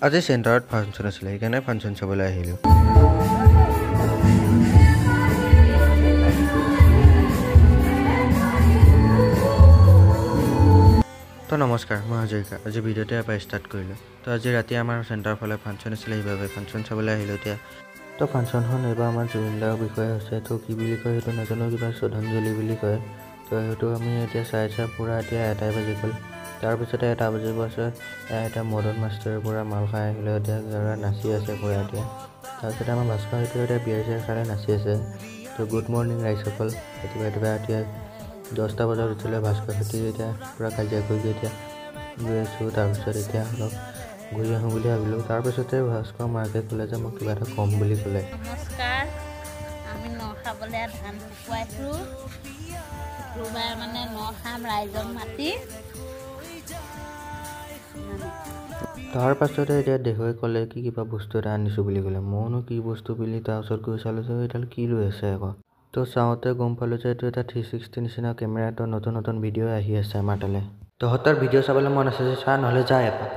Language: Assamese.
আজি চেণ্টাৰত ফাংচন আছিলে, সেইকাৰণে ফাংচন চাবলৈ আহিলোঁ। তো নমস্কাৰ, মই হাজৰিকা। আজি ভিডিঅ'টো ইয়াৰ পৰা ষ্টাৰ্ট কৰিলোঁ। তো আজি ৰাতি আমাৰ চেণ্টাৰৰ ফালে ফাংচন আছিলে, সেইবাবে ফাংচন চাবলৈ আহিলোঁ এতিয়া। তো ফাংচনখন এইবাৰ আমাৰ জুবিন দাৰ বিষয়ে হৈছে। তো কি বুলি কয় সেইটো নাজানো, কিবা শ্ৰদ্ধাঞ্জলি বুলি কয়। তো সেইটো আমি এতিয়া চাই পূৰা এতিয়া 1টা বাজি গ'ল। তাৰপিছতে 1টা বাজিব আছে, এতিয়া মদন মাষ্টৰৰ পৰা মাল খাই আহিলে, এতিয়া যাৰা নাচি আছে পূৰা এতিয়া। তাৰপিছতে আমাৰ ভাস্কৰ সেইটো এতিয়া বিয়াৰ খালে নাচি আছে। তো গুড মৰ্ণিং ৰাইজসকল। কেতিয়াবা এতিয়া 10টা বজাত উঠিলে ভাস্কৰ সৈতে এতিয়া পূৰা কাজিয়া কৰি এতিয়া গৈ আছোঁ। তাৰপিছত এতিয়া অলপ ঘূৰি আহোঁ বুলি ভাবিলোঁ। তাৰপিছতে ভাস্কৰ মাকে ক'লে যে মই কিবা এটা ক'ম বুলি ক'লে। নমস্কাৰ, আমি ন খাবলৈ ধান শুকুৱাইছোঁ। শুকুৰবাৰে মানে ন খাম ৰাইজক মাতি। তাৰ পাছতে এতিয়া দেহুৱে ক'লে কি কিবা বস্তু এটা আনিছোঁ বুলি ক'লে। মইনো কি বস্তু বুলি তাৰ ওচৰত গৈ চালোঁ যে এইডাল কি লৈ আছে আকৌ। তো চাওঁতে গম পালোঁ যে এইটো এটা 360 নিচিনা কেমেৰাটো নতুন ভিডিঅ' আহি আছে আমাৰ তালৈ। তহঁতৰ ভিডিঅ' চাবলৈ মন আছে যে চা, নহ'লে যা এপাক।